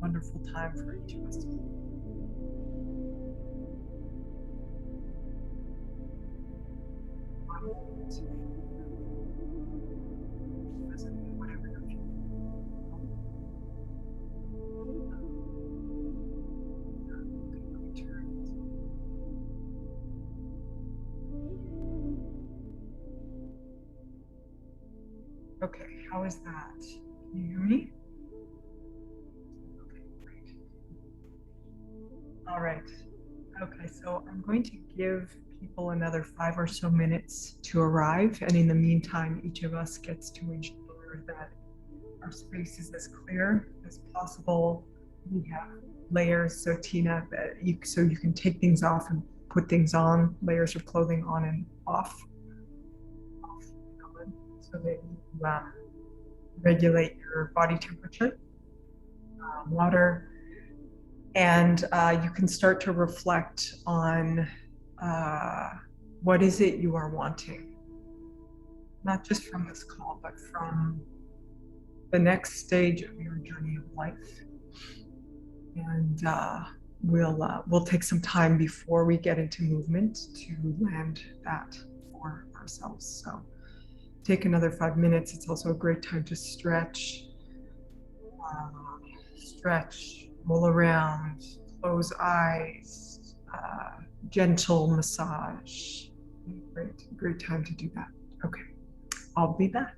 wonderful time for each of us. Whatever you're feeling. Okay, how is that? Can you hear me? Okay, great. All right. Okay, so I'm going to give people another 5 or so minutes to arrive. And in the meantime, each of us gets to ensure that our space is as clear as possible. We have layers, so Tina, so you can take things off and put things on, layers of clothing on and off so that you regulate your body temperature, water, and you can start to reflect on what is it you are wanting, not just from this call, but from the next stage of your journey of life. And we'll take some time before we get into movement to land that for ourselves. So take another 5 minutes. It's also a great time to stretch, roll around, close eyes, gentle massage. Great time to do that. Okay, I'll be back.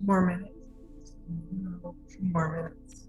More minutes. A few more minutes.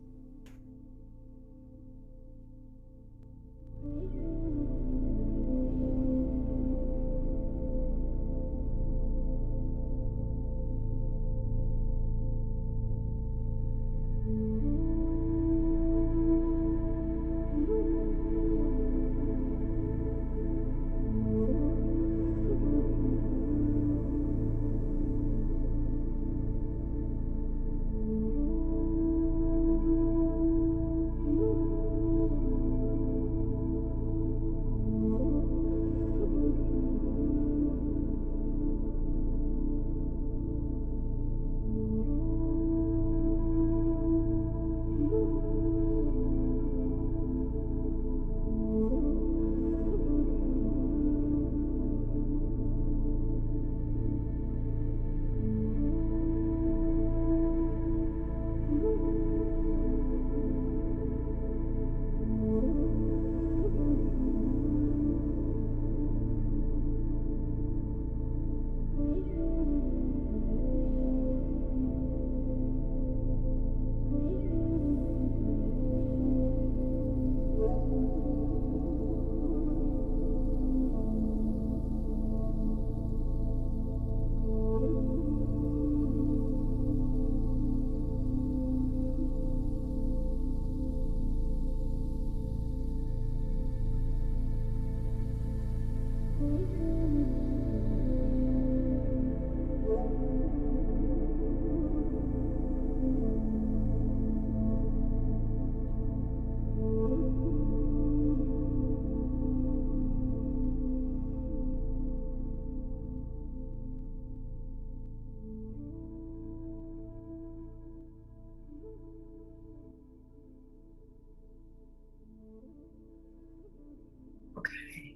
Okay,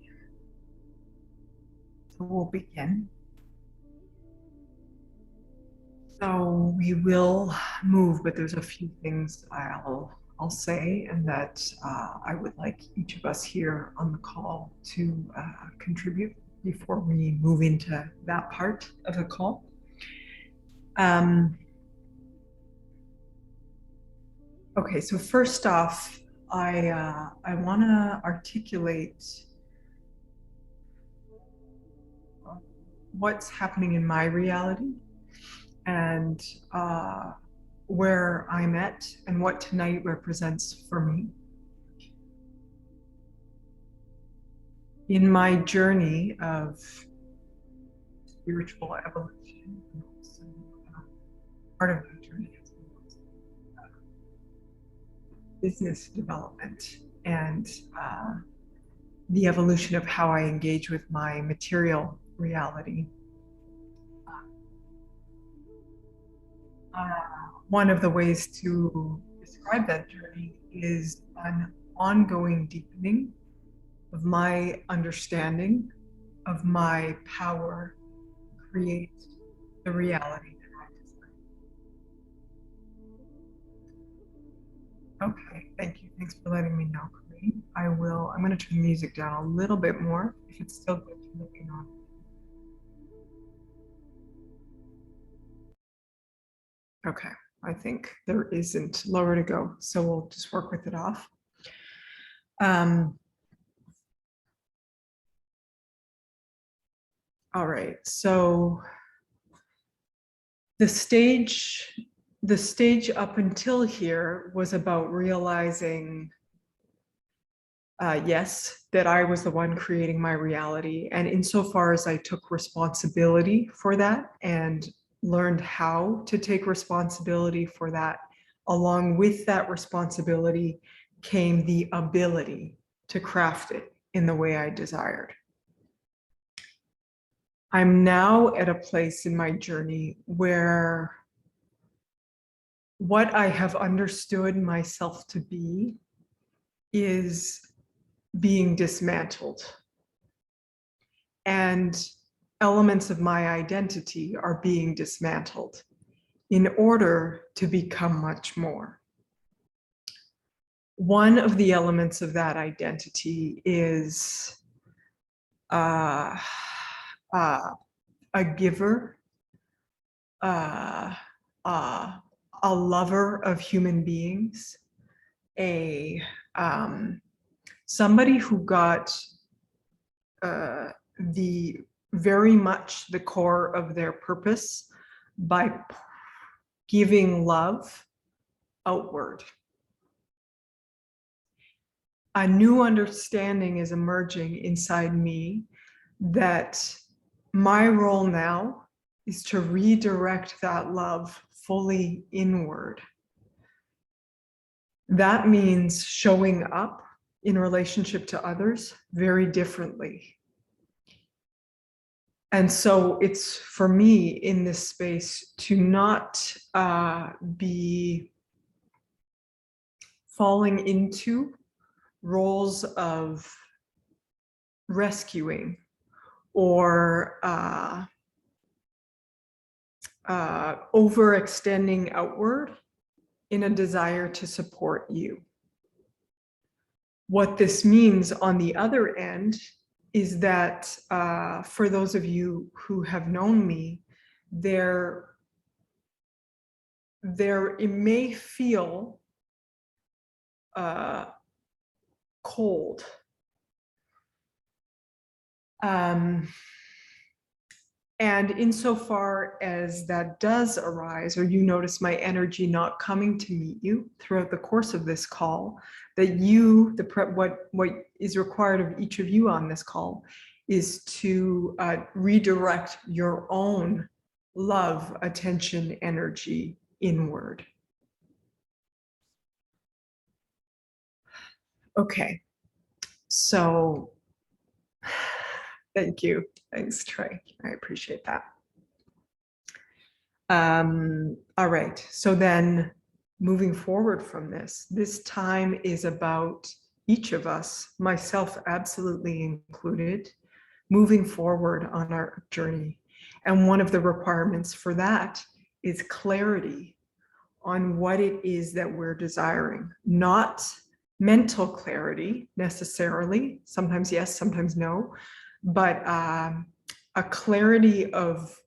so we'll begin. So we will move, but there's a few things I'll say, and that I would like each of us here on the call to contribute before we move into that part of the call. Okay, so first off, I want to articulate what's happening in my reality and where I'm at and what tonight represents for me. In my journey of spiritual evolution, and also, part of my journey is business development and the evolution of how I engage with my material reality. One of the ways to describe that journey is an ongoing deepening of my understanding of my power to create the reality that I desire. Okay, thank you. Thanks for letting me know, Corinne. I'm going to turn the music down a little bit more. If it's still good to let me know. Okay, I think there isn't lower to go, so we'll just work with it off. All right, so the stage up until here was about realizing, yes, that I was the one creating my reality. And insofar as I took responsibility for that and learned how to take responsibility for that, along with that responsibility came the ability to craft it in the way I desired. I'm now at a place in my journey where what I have understood myself to be is being dismantled. And elements of my identity are being dismantled in order to become much more. One of the elements of that identity is a giver, uh, a lover of human beings, a somebody who got the very much the core of their purpose by giving love outward. A new understanding is emerging inside me that my role now is to redirect that love fully inward. That means showing up in relationship to others very differently. And so it's for me in this space to not be falling into roles of rescuing or overextending outward in a desire to support you. What this means on the other end is that for those of you who have known me, it may feel cold. And insofar as that does arise, or you notice my energy not coming to meet you throughout the course of this call, that what is required of each of you on this call is to redirect your own love, attention, energy inward. Okay, so thank you. Thanks, Trey. I appreciate that. All right, so then moving forward from this time is about each of us, myself absolutely included, moving forward on our journey. And one of the requirements for that is clarity on what it is that we're desiring, not mental clarity necessarily, sometimes yes, sometimes no, but a clarity of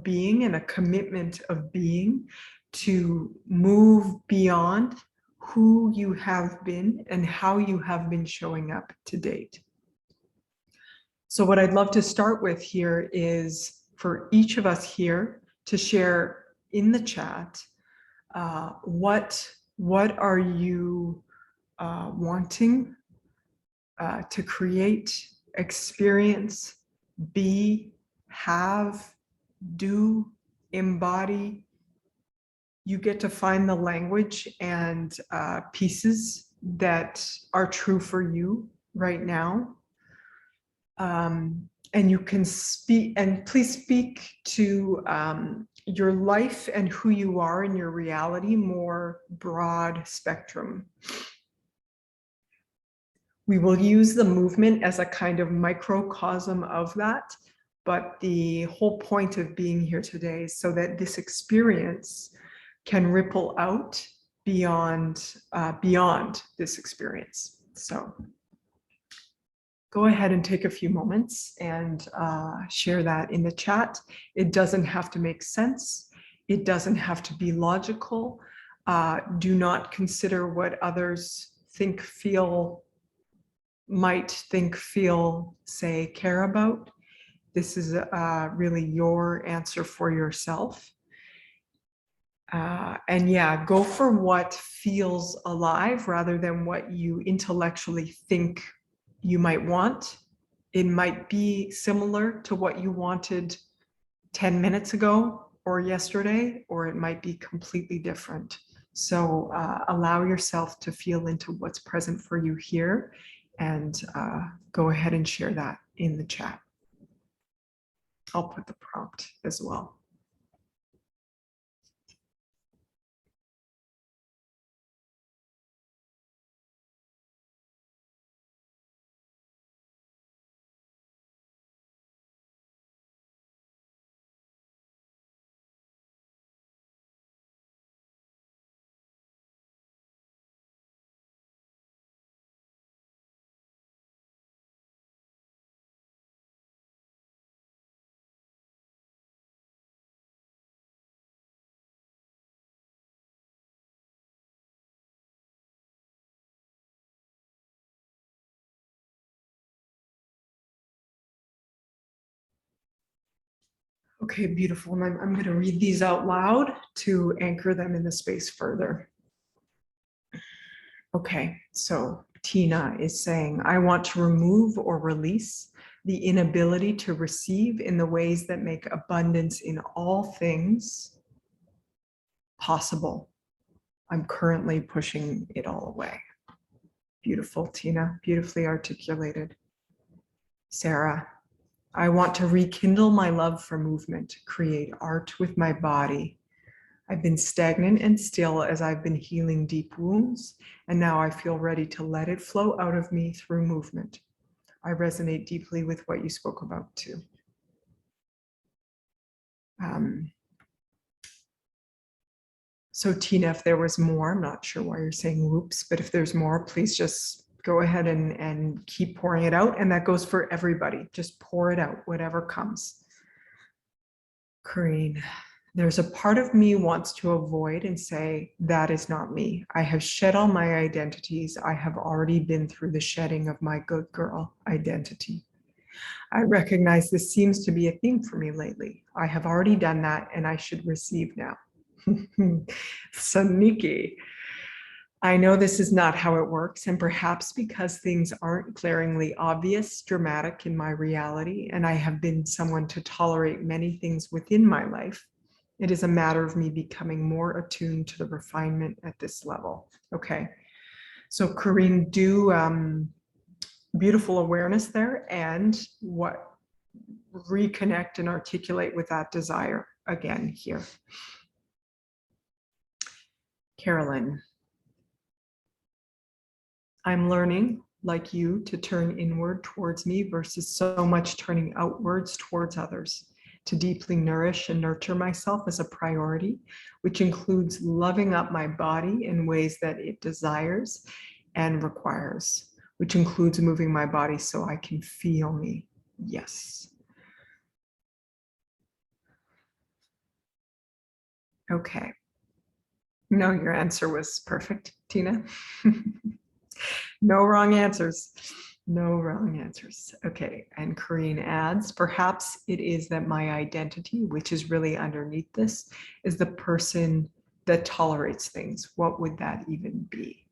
being and a commitment of being to move beyond who you have been and how you have been showing up to date. So what I'd love to start with here is for each of us here to share in the chat, what are you wanting to create, experience, be, have, do, embody. You get to find the language and pieces that are true for you right now. And you can speak, and please speak to your life and who you are in your reality, more broad spectrum. We will use the movement as a kind of microcosm of that, but the whole point of being here today is so that this experience can ripple out beyond this experience. So go ahead and take a few moments and share that in the chat. It doesn't have to make sense. It doesn't have to be logical. Do not consider what others might think, feel, say, care about. This is really your answer for yourself. And yeah, go for what feels alive rather than what you intellectually think you might want. It might be similar to what you wanted 10 minutes ago or yesterday, or it might be completely different. So allow yourself to feel into what's present for you here, and go ahead and share that in the chat. I'll put the prompt as well. Okay, beautiful. And I'm going to read these out loud to anchor them in the space further. Okay, so Tina is saying, I want to remove or release the inability to receive in the ways that make abundance in all things possible. I'm currently pushing it all away. Beautiful, Tina, beautifully articulated. Sarah, I want to rekindle my love for movement, create art with my body. I've been stagnant and still as I've been healing deep wounds, and now I feel ready to let it flow out of me through movement. I resonate deeply with what you spoke about too. So Tina, if there was more, I'm not sure why you're saying whoops, but if there's more, please just go ahead and keep pouring it out. And that goes for everybody. Just pour it out, whatever comes. Corrine, there's a part of me wants to avoid and say, that is not me. I have shed all my identities. I have already been through the shedding of my good girl identity. I recognize this seems to be a theme for me lately. I have already done that and I should receive now. Sneaky. I know this is not how it works, and perhaps because things aren't glaringly obvious, dramatic in my reality, and I have been someone to tolerate many things within my life, it is a matter of me becoming more attuned to the refinement at this level. Okay, so Corrine, do beautiful awareness there, and what reconnect and articulate with that desire again here. Carolyn, I'm learning, like you, to turn inward towards me versus so much turning outwards towards others. To deeply nourish and nurture myself as a priority, which includes loving up my body in ways that it desires and requires, which includes moving my body so I can feel me. Yes. Okay. No, your answer was perfect, Tina. No wrong answers. No wrong answers. Okay, and Corrine adds, perhaps it is that my identity, which is really underneath this, is the person that tolerates things. What would that even be?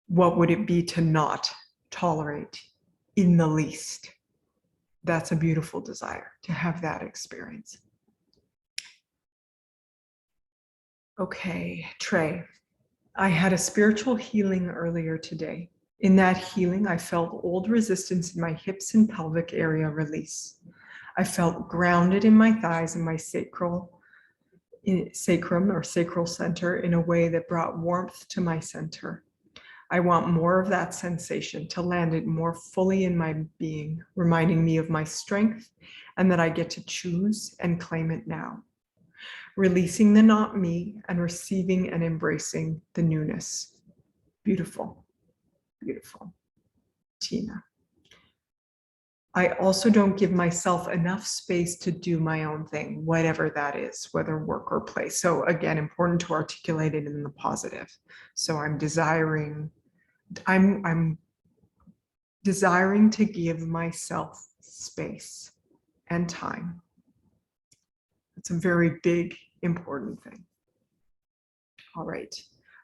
What would it be to not tolerate in the least? That's a beautiful desire, to have that experience. Okay, Trey, I had a spiritual healing earlier today. In that healing, I felt old resistance in my hips and pelvic area release. I felt grounded in my thighs and my sacrum or sacral center in a way that brought warmth to my center. I want more of that sensation, to land it more fully in my being, reminding me of my strength and that I get to choose and claim it now. Releasing the not me and receiving and embracing the newness. Beautiful, beautiful. Tina. I also don't give myself enough space to do my own thing, whatever that is, whether work or play. So again, important to articulate it in the positive. So I'm desiring to give myself space and time. It's a very big, important thing. All right.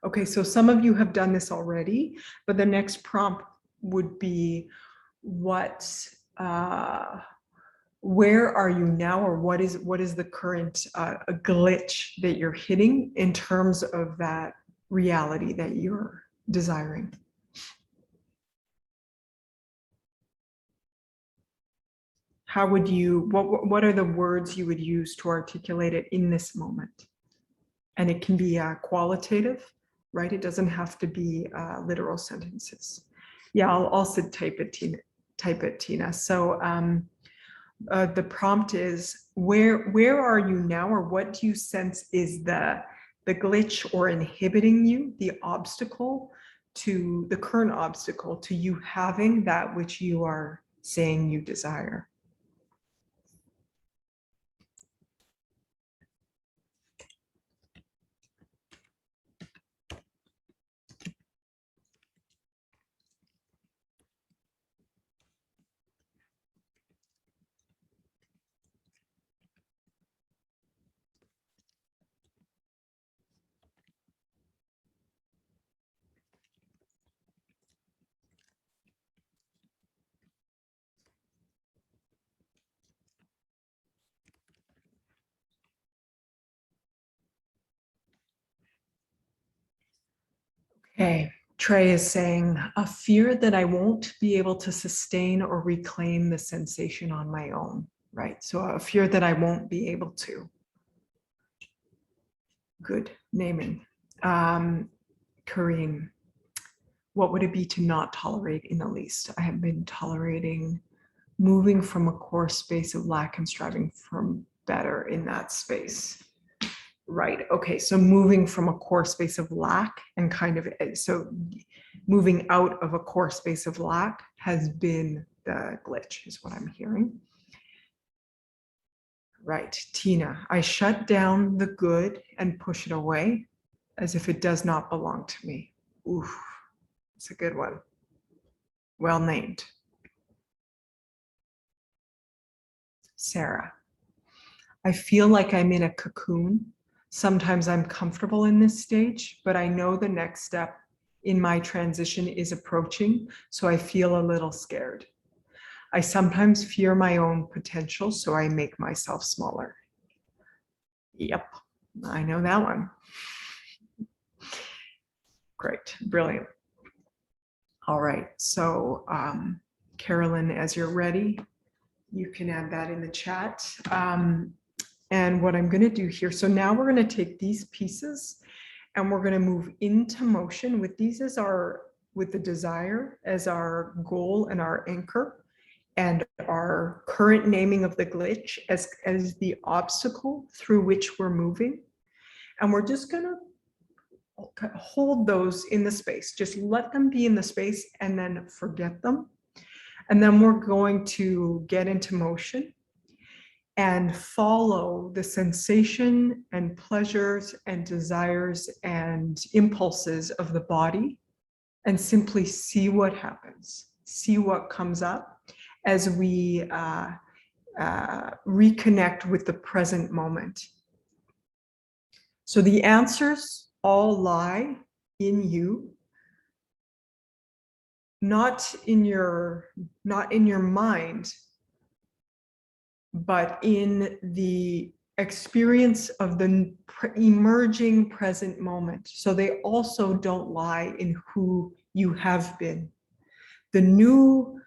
Okay, so some of you have done this already, but the next prompt would be where are you now, or what is the current glitch that you're hitting in terms of that reality that you're desiring? How would you, what are the words you would use to articulate it in this moment? And it can be qualitative, right? It doesn't have to be literal sentences. Yeah, I'll also type it, Tina. So the prompt is, where are you now, or what do you sense is the glitch or inhibiting you, the current obstacle to you having that which you are saying you desire? Okay, Trey is saying, a fear that I won't be able to sustain or reclaim the sensation on my own, right? So a fear that I won't be able to. Good naming. Kareem, what would it be to not tolerate in the least? I have been tolerating moving from a core space of lack and striving for better in that space. Right. Okay. So moving from a core space of lack and kind of, so moving out of a core space of lack has been the glitch, is what I'm hearing. Right. Tina, I shut down the good and push it away as if it does not belong to me. Oof. It's a good one. Well named. Sarah, I feel like I'm in a cocoon. Sometimes I'm comfortable in this stage, but I know the next step in my transition is approaching, so I feel a little scared. I sometimes fear my own potential, so I make myself smaller. Yep, I know that one. Great, brilliant. All right, so Carolyn, as you're ready, you can add that in the chat. And what I'm going to do here, so now we're going to take these pieces and we're going to move into motion with these as our, with the desire as our goal and our anchor, and our current naming of the glitch as the obstacle through which we're moving. And we're just going to hold those in the space, just let them be in the space and then forget them. And then we're going to get into motion and follow the sensation and pleasures and desires and impulses of the body and simply see what happens, see what comes up as we reconnect with the present moment. So the answers all lie in you, not in your mind, but in the experience of the emerging present moment. So they also don't lie in who you have been. The new,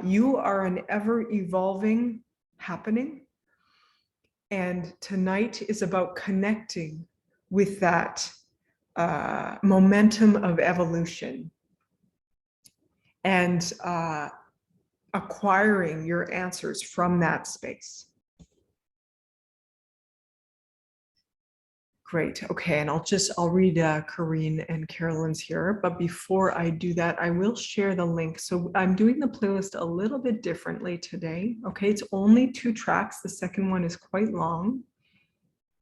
you are an ever evolving happening. And tonight is about connecting with that momentum of evolution and acquiring your answers from that space. Great. Okay, and I'll read Corrine and Carolyn's here, but before I do that, I will share the link. So I'm doing the playlist a little bit differently today. Okay, it's only 2 tracks. The second one is quite long.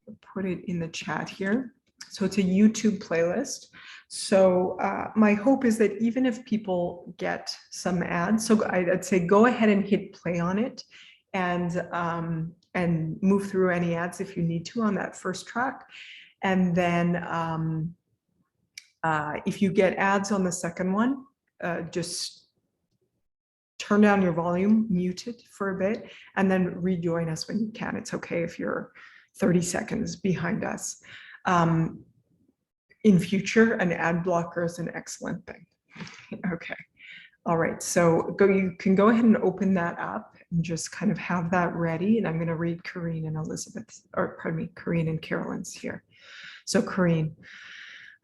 I'll put it in the chat here. So it's a YouTube playlist. So my hope is that even if people get some ads, so I'd say go ahead and hit play on it and move through any ads if you need to on that first track. And then if you get ads on the second one, just turn down your volume, mute it for a bit, and then rejoin us when you can. It's okay if you're 30 seconds behind us. In future, an ad blocker is an excellent thing. Okay. All right, so you can go ahead and open that up and just kind of have that ready. And I'm going to read Corrine and Elizabeth's, or pardon me, Corrine and Carolyn's here. So Corrine,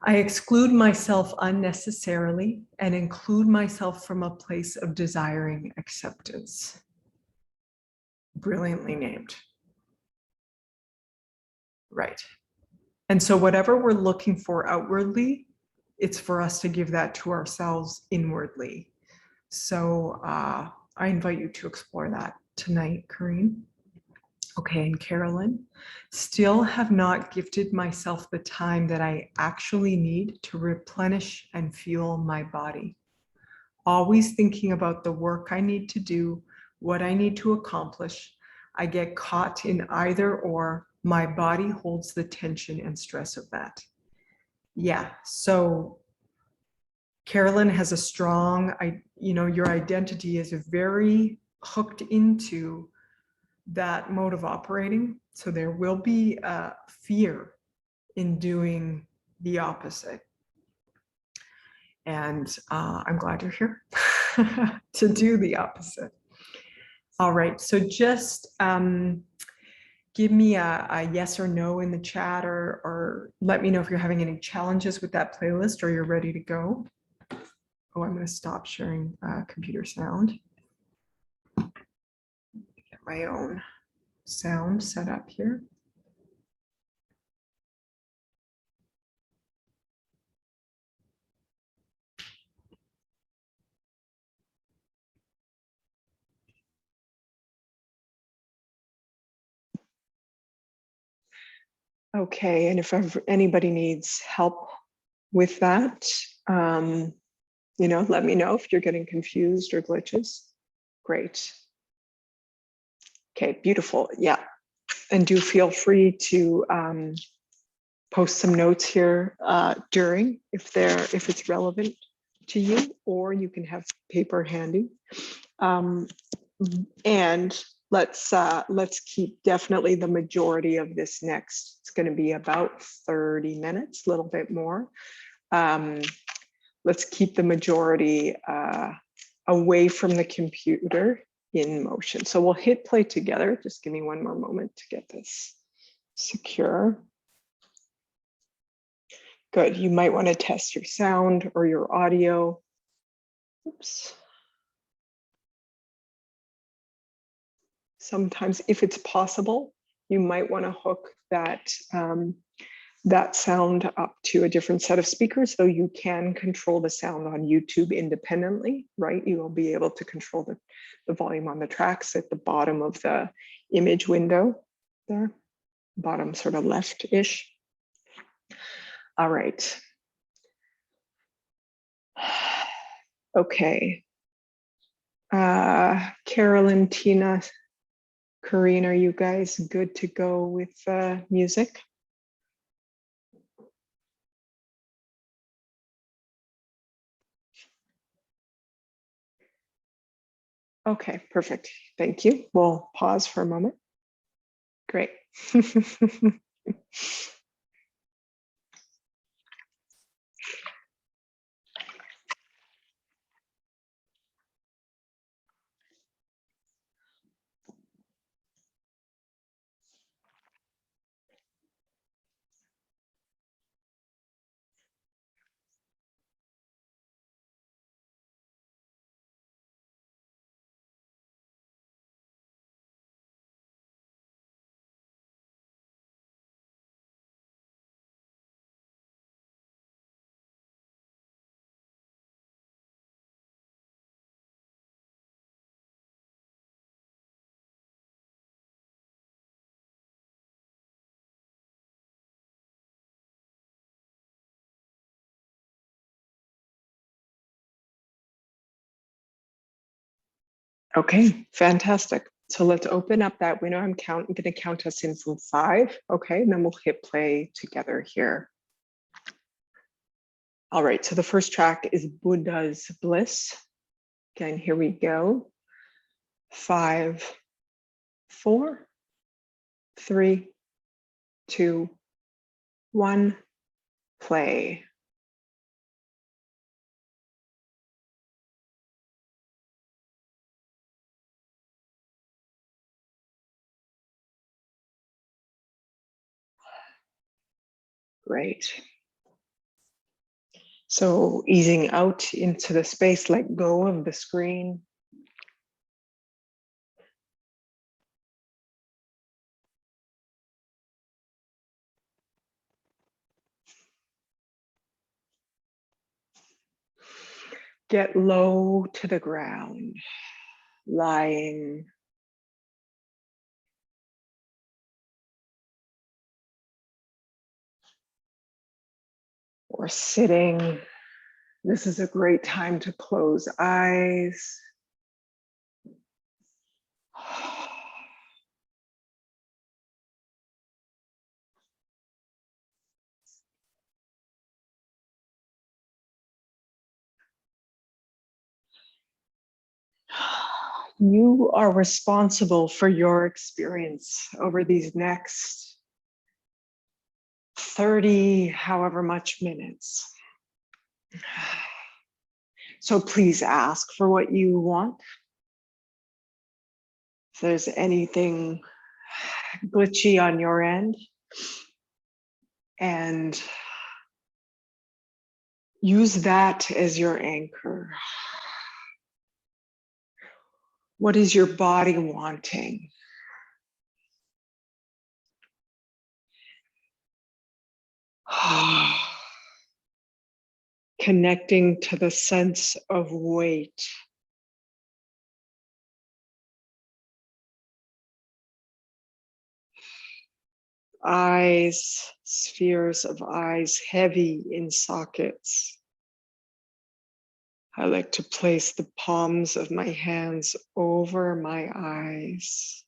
I exclude myself unnecessarily and include myself from a place of desiring acceptance. Brilliantly named. Right. And so whatever we're looking for outwardly, it's for us to give that to ourselves inwardly. So I invite you to explore that tonight, Corrine. Okay, and Carolyn, still have not gifted myself the time that I actually need to replenish and fuel my body. Always thinking about the work I need to do, what I need to accomplish. I get caught in either or. My body holds the tension and stress of that. Yeah, so Carolyn has a strong, your identity is very hooked into that mode of operating. So there will be fear in doing the opposite. And I'm glad you're here to do the opposite. All right, so just give me a yes or no in the chat, or let me know if you're having any challenges with that playlist or you're ready to go. Oh, I'm going to stop sharing computer sound. Get my own sound set up here. Okay, and if anybody needs help with that, let me know if you're getting confused or glitches. Great. Okay, beautiful. Yeah, and do feel free to post some notes here during if it's relevant to you, or you can have paper handy. And let's keep definitely the majority of this next. It's going to be about 30 minutes, a little bit more. Let's keep the majority away from the computer in motion. So we'll hit play together. Just give me one more moment to get this secure. Good. You might want to test your sound or your audio. Oops. Sometimes, if it's possible, you might want to hook that sound up to a different set of speakers, though you can control the sound on YouTube independently, right? You will be able to control the volume on the tracks at the bottom of the image window there, bottom sort of left-ish. All right. Okay. Carolyn, Tina, Corinne, are you guys good to go with music? Okay, perfect. Thank you. We'll pause for a moment. Great. Okay, fantastic. So let's open up that window. I'm going to count us in from 5. Okay, and then we'll hit play together here. All right, so the first track is Buddha's Bliss. Again, here we go. 5, 4, 3, 2, 1, play. Great. So easing out into the space, let go of the screen. Get low to the ground, lying. Or sitting. This is a great time to close eyes. You are responsible for your experience over these next 30, however much minutes. So please ask for what you want. If there's anything glitchy on your end, and use that as your anchor. What is your body wanting? Connecting to the sense of weight. Eyes, spheres of eyes heavy in sockets. I like to place the palms of my hands over my eyes.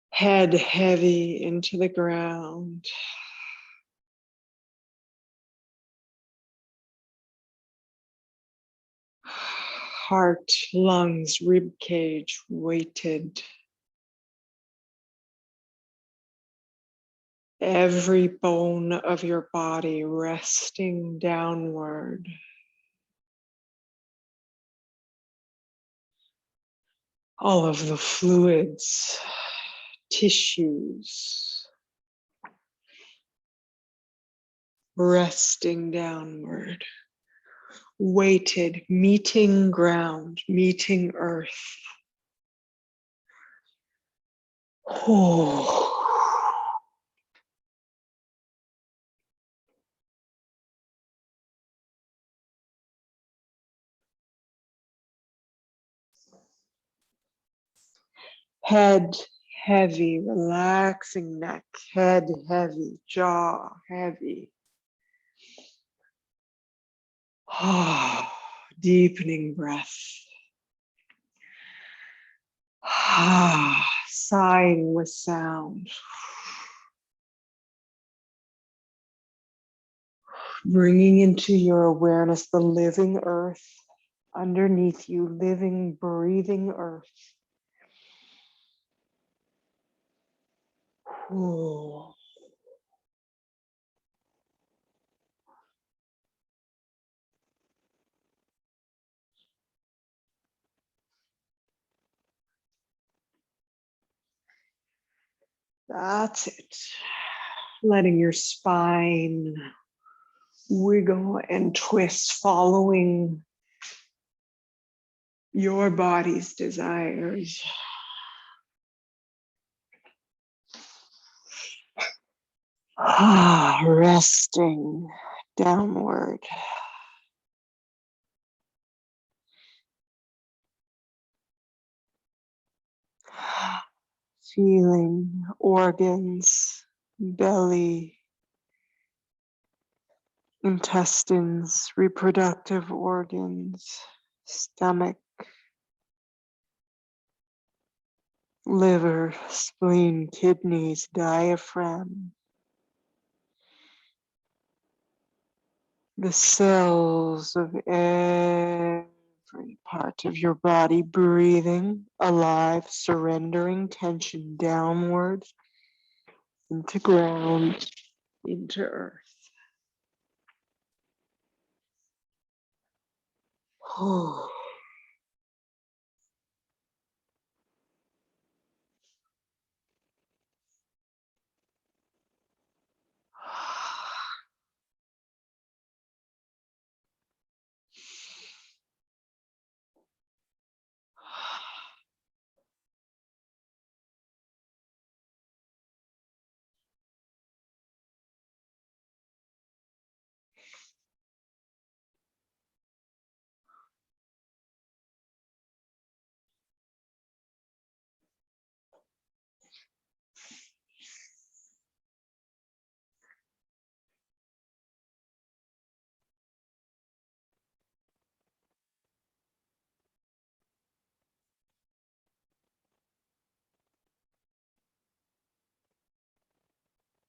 Head heavy into the ground. Heart, lungs, rib cage weighted. Every bone of your body resting downward. All of the fluids, tissues, resting downward. Weighted, meeting ground, meeting earth. Oh. Head heavy, relaxing neck, head heavy, jaw heavy. Oh, deepening breath. Sighing with sound. Bringing into your awareness the living earth underneath you, living, breathing earth. Ooh. That's it. Letting your spine wiggle and twist, following your body's desires. Resting downward. Feeling organs, belly, intestines, reproductive organs, stomach, liver, spleen, kidneys, diaphragm, the cells of every part of your body breathing, alive, surrendering tension downward into ground, into earth. Oh.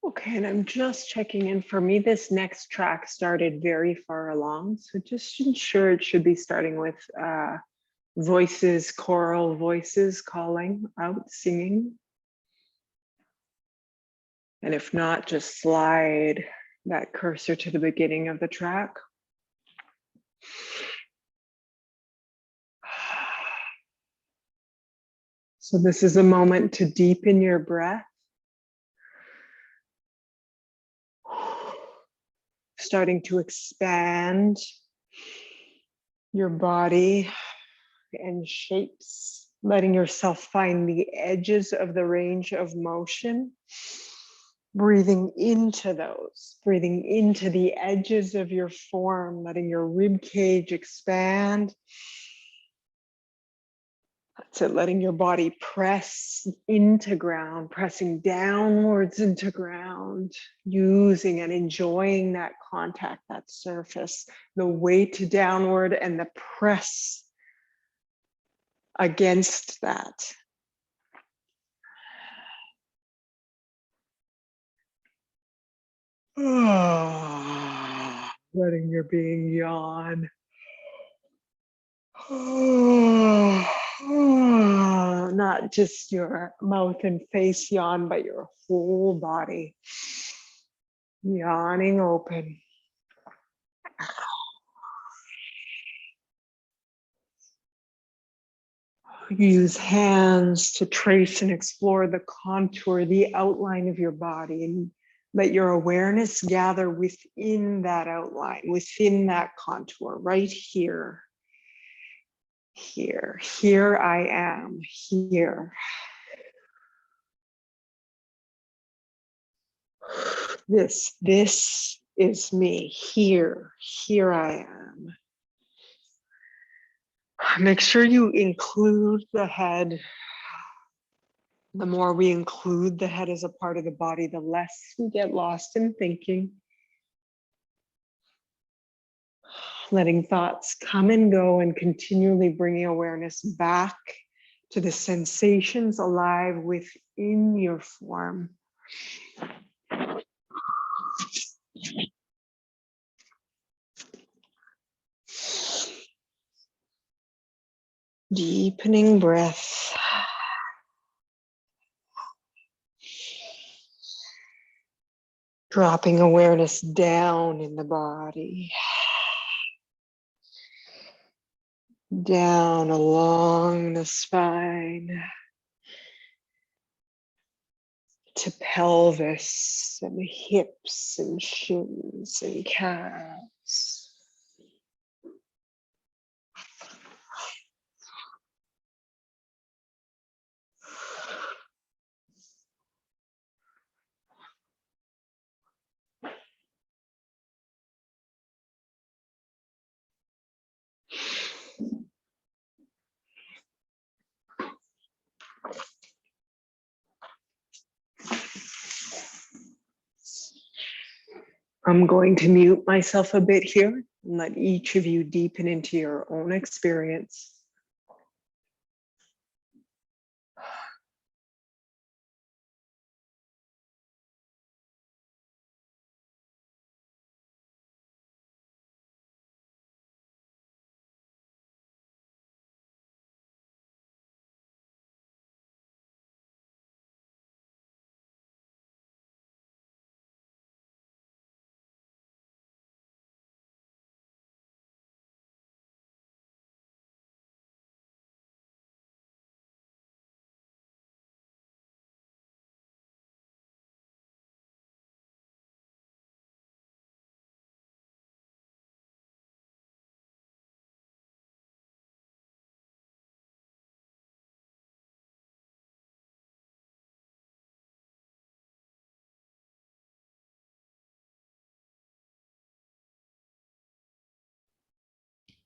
Okay, and I'm just checking in. For me, this next track started very far along, so just ensure it should be starting with voices, choral voices calling out, singing. And if not, just slide that cursor to the beginning of the track. So this is a moment to deepen your breath. Starting to expand your body and shapes, letting yourself find the edges of the range of motion. Breathing into those, breathing into the edges of your form, letting your rib cage expand. That's it, letting your body press into ground, pressing downwards into ground, using and enjoying that contact, that surface, the weight downward and the press against that. Letting your being yawn. Not just your mouth and face yawn, but your whole body yawning open. Use hands to trace and explore the contour, the outline of your body, and let your awareness gather within that outline, within that contour, right here. Here I am, here. This is me, here I am. Make sure you include the head. The more we include the head as a part of the body, the less we get lost in thinking. Letting thoughts come and go and continually bringing awareness back to the sensations alive within your form. Deepening breath. Dropping awareness down in the body. Down along the spine. To pelvis and hips and shins and calves. I'm going to mute myself a bit here and let each of you deepen into your own experience.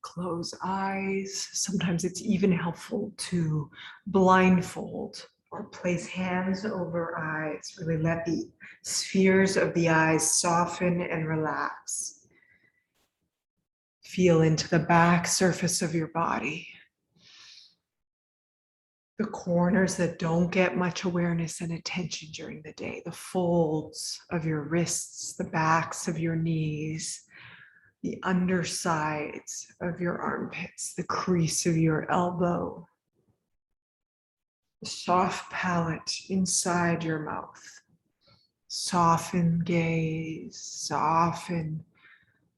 Close eyes. Sometimes it's even helpful to blindfold or place hands over eyes. Really let the spheres of the eyes soften and relax. Feel into the back surface of your body. The corners that don't get much awareness and attention during the day, the folds of your wrists, the backs of your knees, the undersides of your armpits, the crease of your elbow, the soft palate inside your mouth. Soften gaze, soften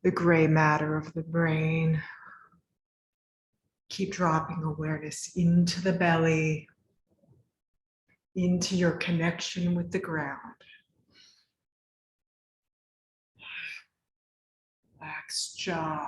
the gray matter of the brain. Keep dropping awareness into the belly, into your connection with the ground. Relax jaw.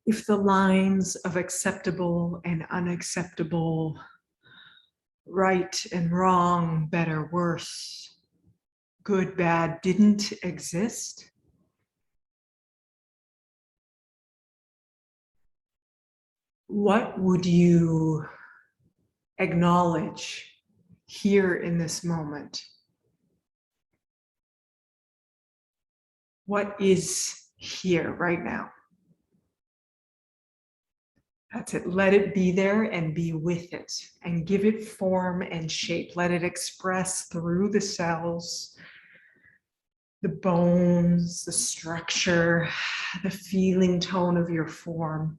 If the lines of acceptable and unacceptable, right and wrong, better, worse, good, bad didn't exist, what would you acknowledge here in this moment? What is here right now? That's it. Let it be there and be with it and give it form and shape. Let it express through the cells, the bones, the structure, the feeling tone of your form.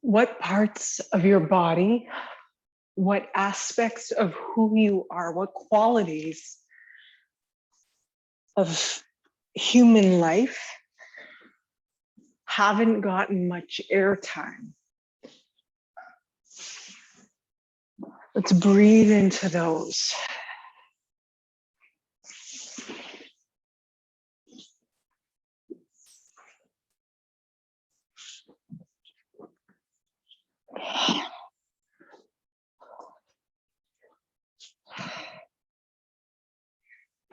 What parts of your body, what aspects of who you are, what qualities of human life haven't gotten much airtime? Let's breathe into those.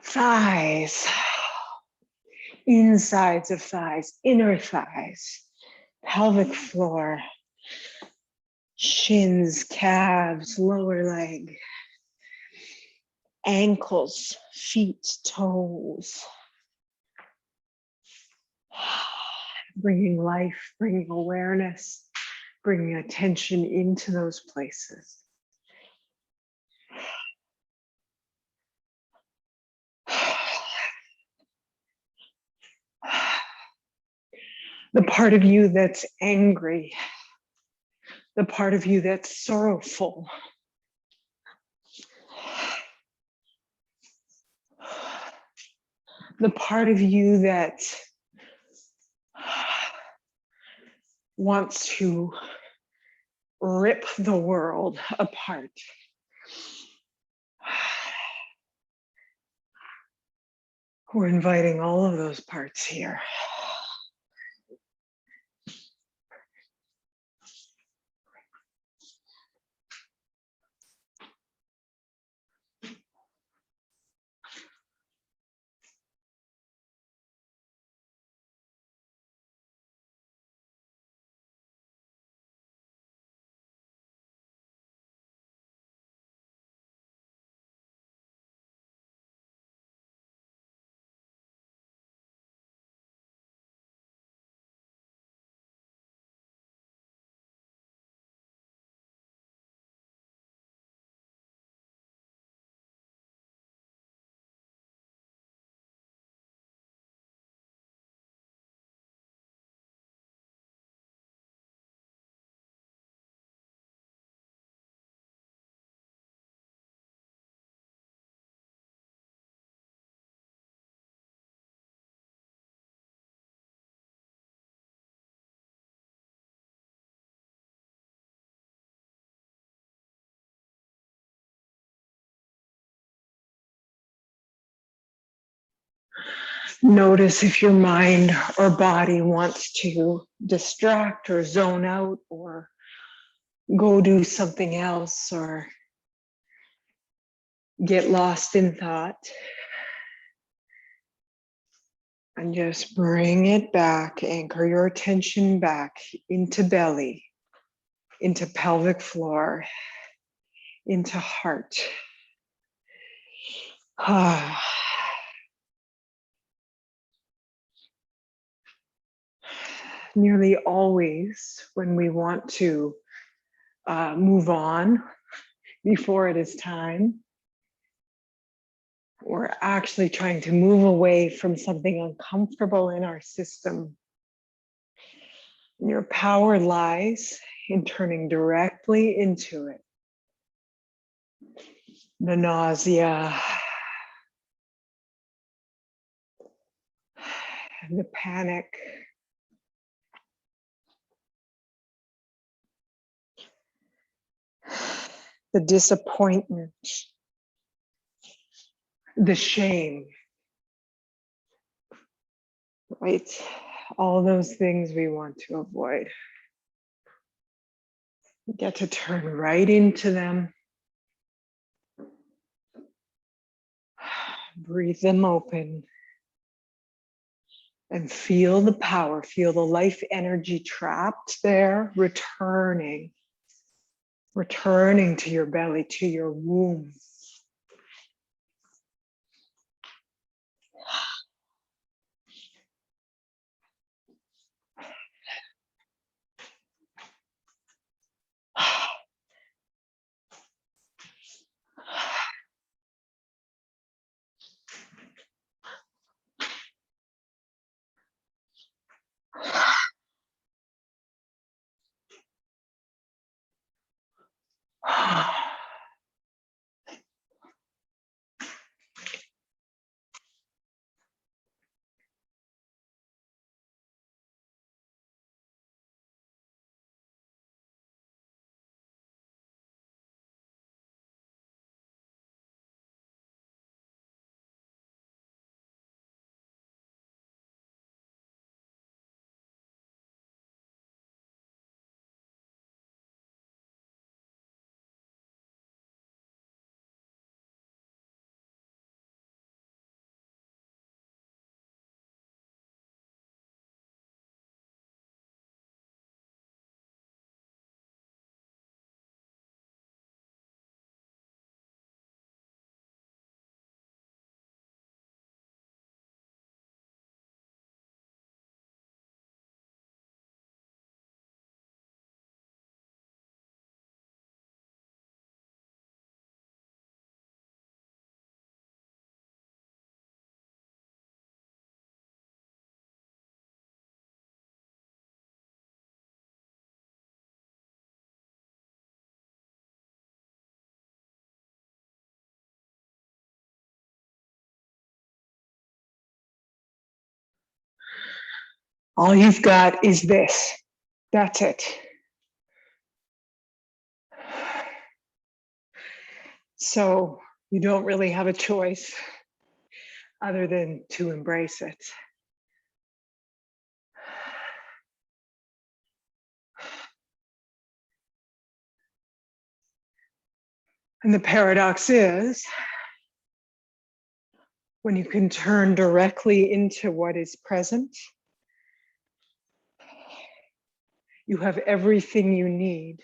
Thighs, insides of thighs, inner thighs, pelvic floor, shins, calves, lower leg, ankles, feet, toes. Bringing life, bringing awareness, bringing attention into those places. The part of you that's angry, the part of you that's sorrowful, the part of you that wants to rip the world apart. We're inviting all of those parts here. Notice if your mind or body wants to distract or zone out or go do something else or get lost in thought. And just bring it back, anchor your attention back into belly, into pelvic floor, into heart. Nearly always, when we want to move on before it is time, we're actually trying to move away from something uncomfortable in our system. And your power lies in turning directly into it. The nausea, the panic, the disappointment, the shame, right? All those things we want to avoid. We get to turn right into them. Breathe them open. And feel the power, feel the life energy trapped there, returning to your belly, to your womb. All you've got is this. That's it. So you don't really have a choice other than to embrace it. And the paradox is, when you can turn directly into what is present, you have everything you need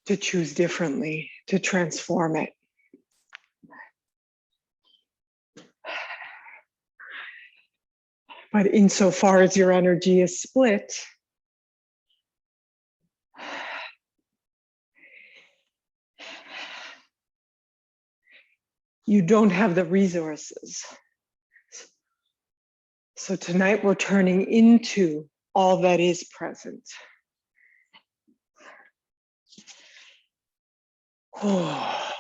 to choose differently, to transform it. But insofar as your energy is split, you don't have the resources. So tonight we're turning into all that is present. Oh.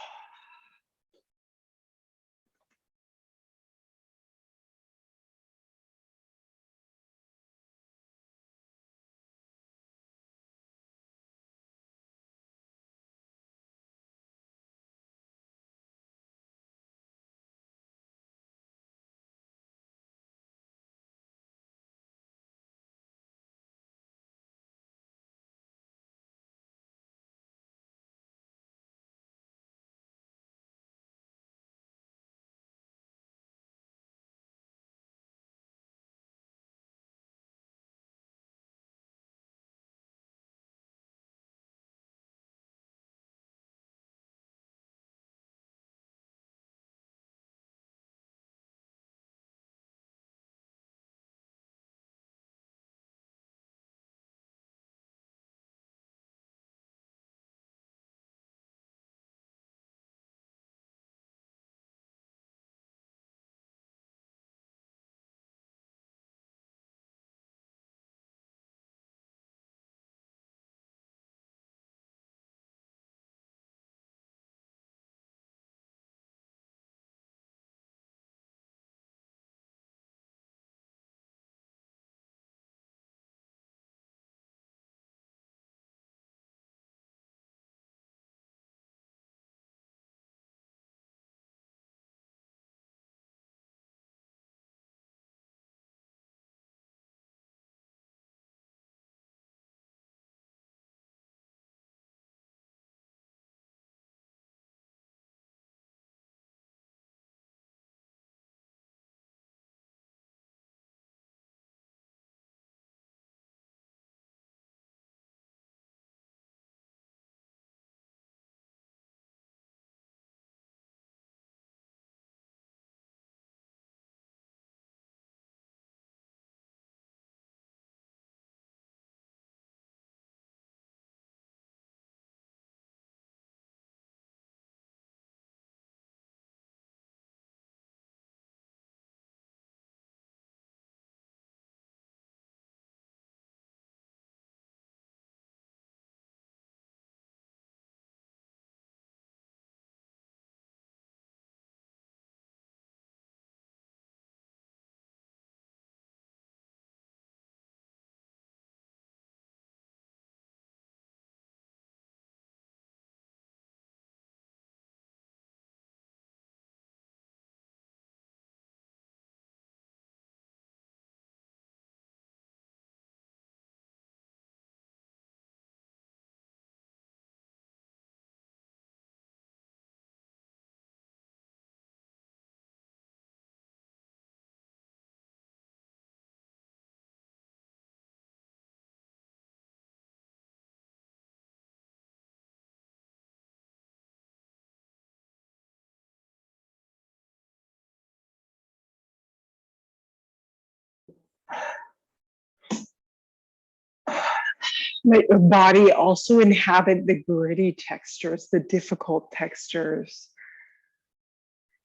Let your body also inhabit the gritty textures, the difficult textures,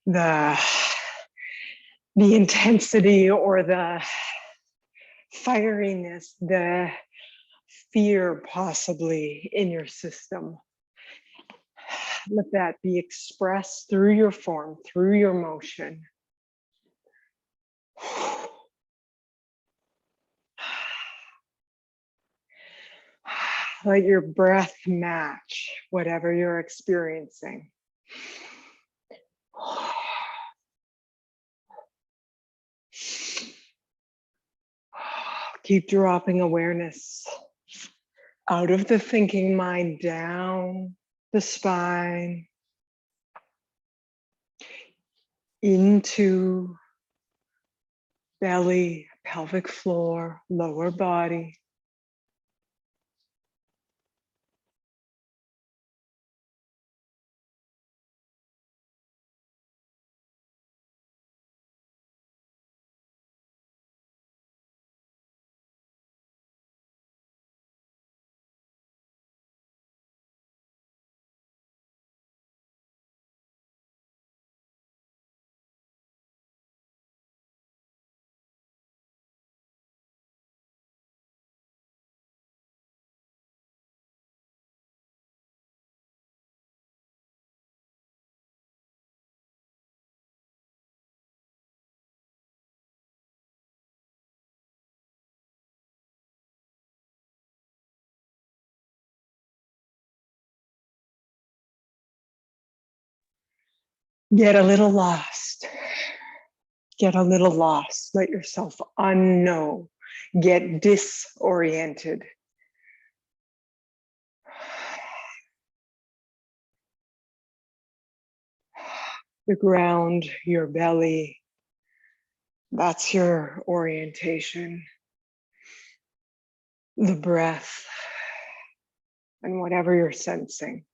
the intensity or the fieriness, the fear possibly in your system. Let that be expressed through your form, through your motion. Let your breath match whatever you're experiencing. Keep dropping awareness out of the thinking mind, down the spine, into belly, pelvic floor, lower body. Get a little lost. Get a little lost. Let yourself unknow. Get disoriented. The ground, your belly, that's your orientation. The breath, and whatever you're sensing.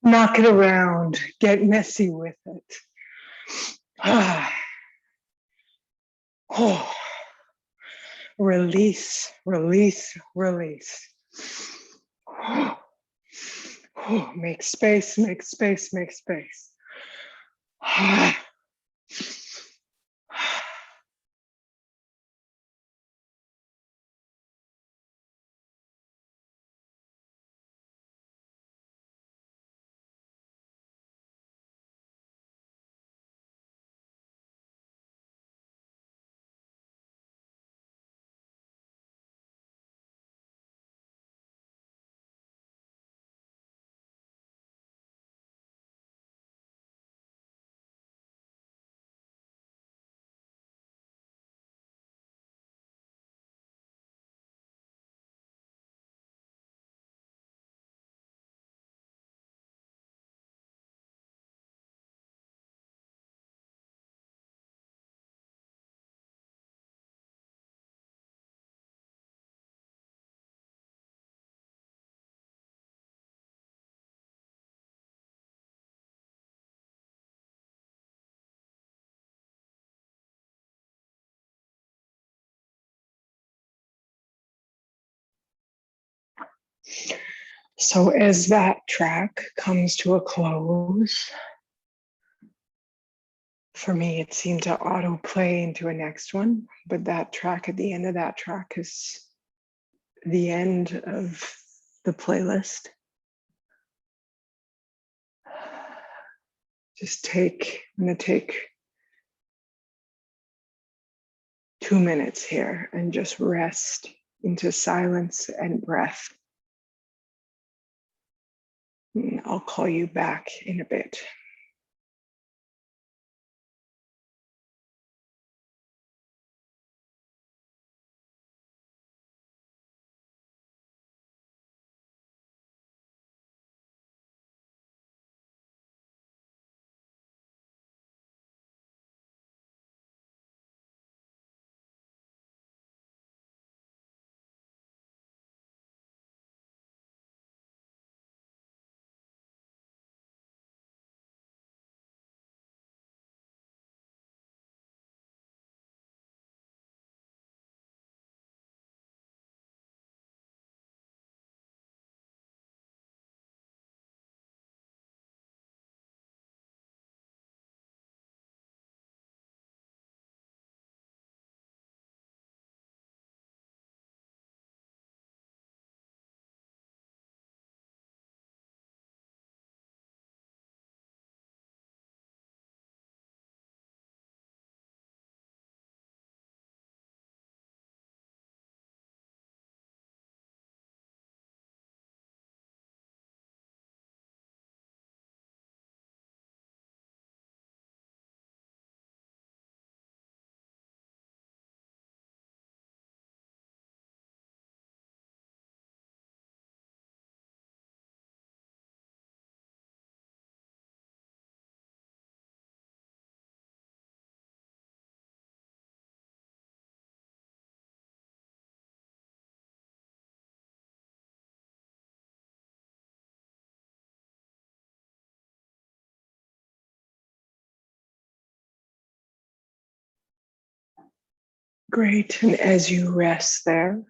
Knock it around, get messy with it. Oh, release, release, release. Oh, make space, make space, make space. So as that track comes to a close, for me, it seemed to autoplay into a next one, but that track at the end of that track is the end of the playlist. I'm gonna take 2 minutes here and just rest into silence and breath. And I'll call you back in a bit. Great, and as you rest there,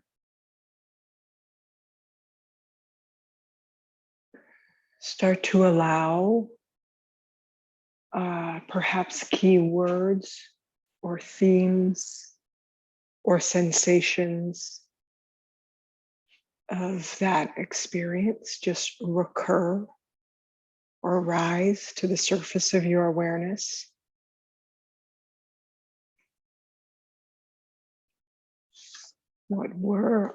start to allow perhaps keywords or themes or sensations of that experience just recur or rise to the surface of your awareness. What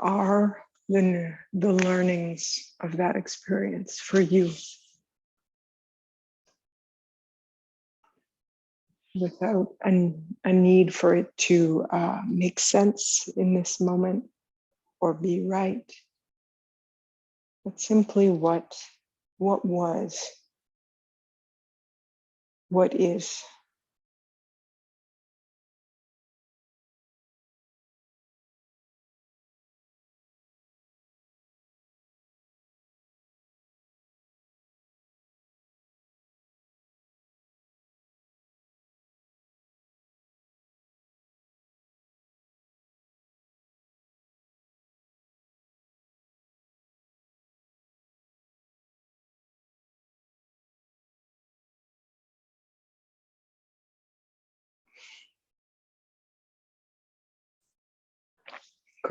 are the learnings of that experience for you, without a need for it to make sense in this moment or be right, but simply what was, what is.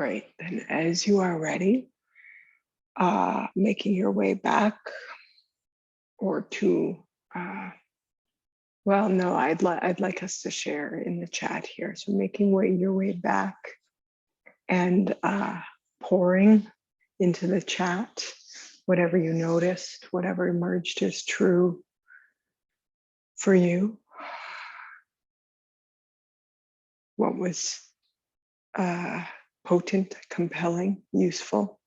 Great. And as you are ready, making your way back or to, well, no, I'd like us to share in the chat here. So making your way back and pouring into the chat, whatever you noticed, whatever emerged as true for you. What was potent, compelling, useful.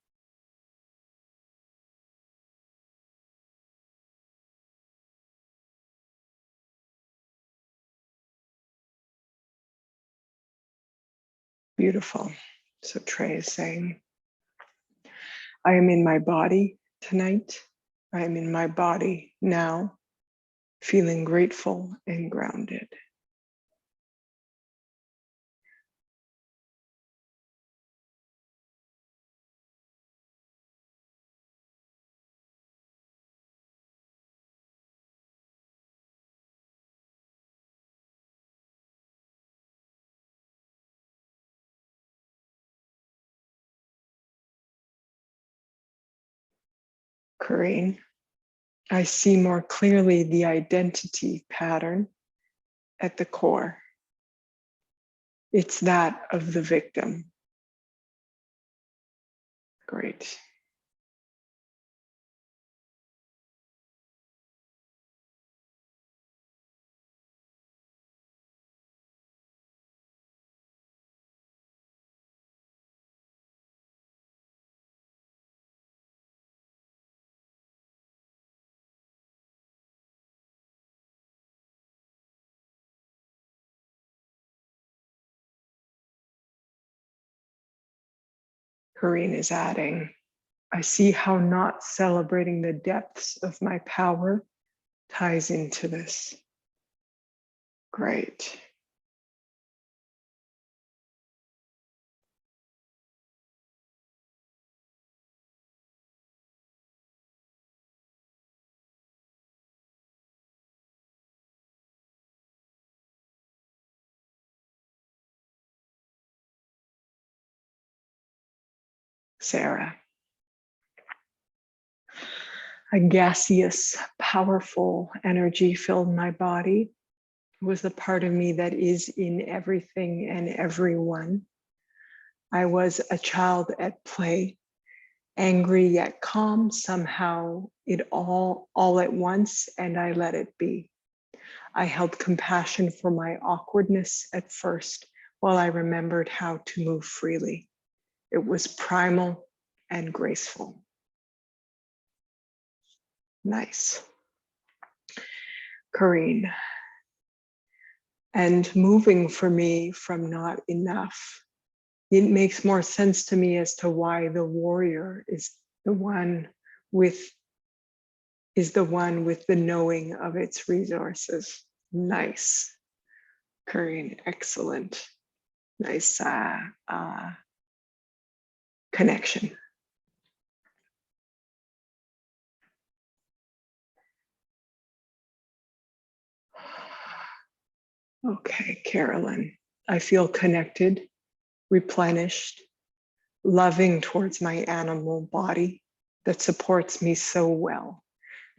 Beautiful. So Trey is saying, I am in my body tonight. I am in my body now, feeling grateful and grounded. Corinne, I see more clearly the identity pattern at the core. It's that of the victim. Great. Corinne is adding, I see how not celebrating the depths of my power ties into this. Great. Sarah. A gaseous, powerful energy filled my body. It was the part of me that is in everything and everyone. I was a child at play, angry yet calm, somehow it all at once, and I let it be. I held compassion for my awkwardness at first, while I remembered how to move freely. It was primal and graceful. Nice. Corinne. And moving for me from not enough, it makes more sense to me as to why the warrior is the one with the knowing of its resources. Nice. Corinne, excellent. Nice connection. Okay, Carolyn, I feel connected, replenished, loving towards my animal body that supports me so well.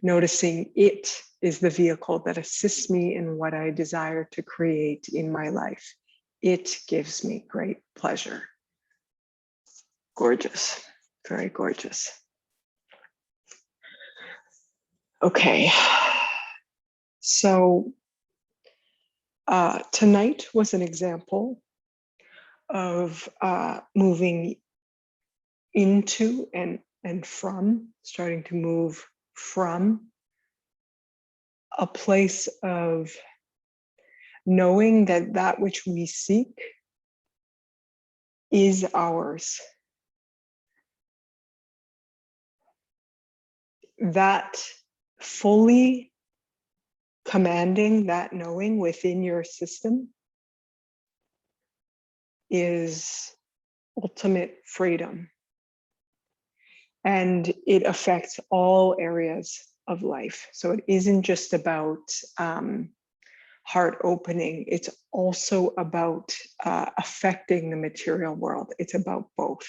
Noticing it is the vehicle that assists me in what I desire to create in my life. It gives me great pleasure. Gorgeous, very gorgeous. Okay, so tonight was an example of moving into and from, starting to move from a place of knowing that that which we seek is ours. That fully commanding that knowing within your system is ultimate freedom. And it affects all areas of life. So it isn't just about heart opening. It's also about affecting the material world. It's about both.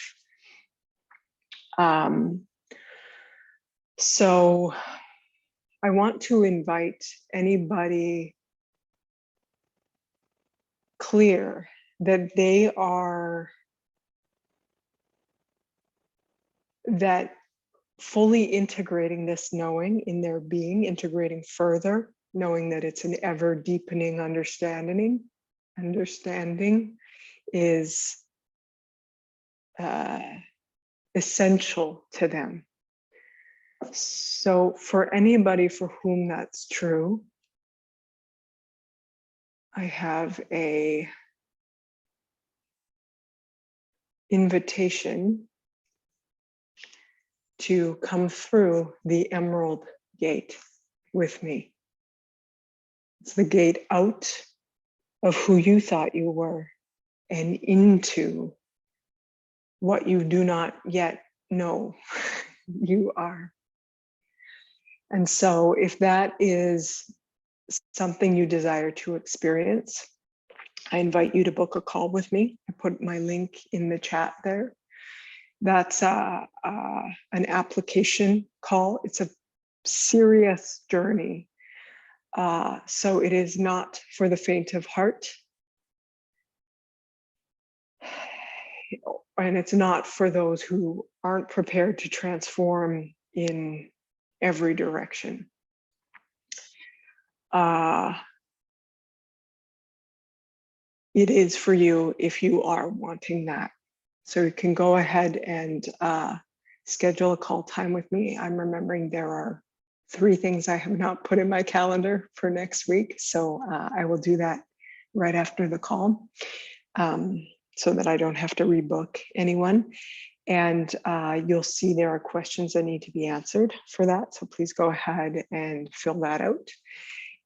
So I want to invite anybody clear that they are, that fully integrating this knowing in their being, integrating further, knowing that it's an ever deepening understanding is essential to them. So for anybody for whom that's true, I have a invitation to come through the emerald gate with me. It's the gate out of who you thought you were and into what you do not yet know you are. And so if that is something you desire to experience, I invite you to book a call with me. I put my link in the chat there. That's an application call. It's a serious journey. So it is not for the faint of heart. And it's not for those who aren't prepared to transform in every direction. It is for you if you are wanting that. So you can go ahead and schedule a call time with me. I'm remembering there are 3 things I have not put in my calendar for next week. So I will do that right after the call so that I don't have to rebook anyone. And you'll see there are questions that need to be answered for that. So please go ahead and fill that out.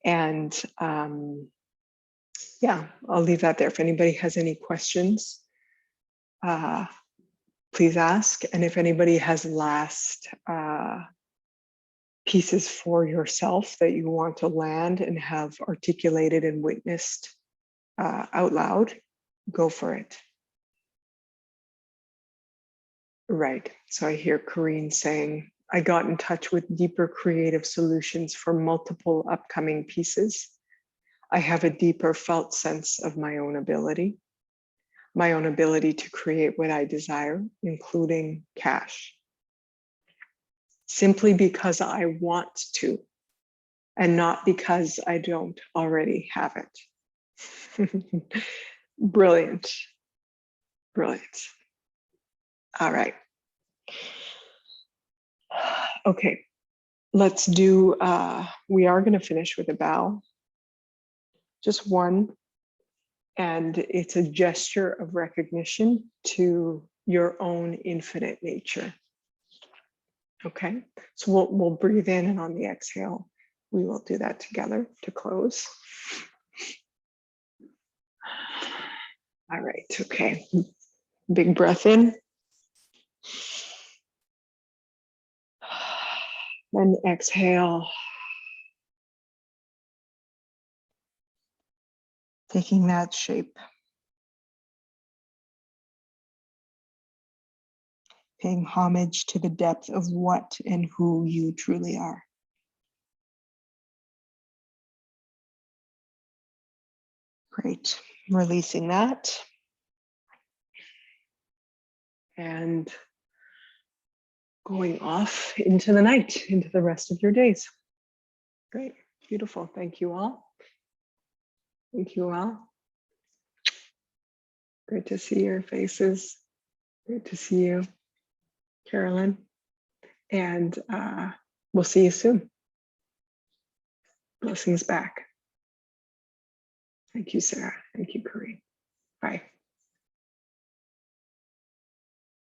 And yeah, I'll leave that there. If anybody has any questions, please ask. And if anybody has last pieces for yourself that you want to land and have articulated and witnessed out loud, go for it. Right. So I hear Corrine saying, I got in touch with deeper creative solutions for multiple upcoming pieces. I have a deeper felt sense of my own ability to create what I desire, including cash. Simply because I want to, and not because I don't already have it. Brilliant. Brilliant. All right. Okay, let's do, we are going to finish with a bow. Just one. And it's a gesture of recognition to your own infinite nature. Okay, so we'll breathe in, and on the exhale, we will do that together to close. All right, okay. Big breath in. Then exhale. Taking that shape. Paying homage to the depth of what and who you truly are. Great. Releasing that. And going off into the night, into the rest of your days. Great. Beautiful. Thank you all. Thank you all. Great to see your faces. Great to see you, Carolyn. And we'll see you soon. Blessings back. Thank you, Sarah. Thank you.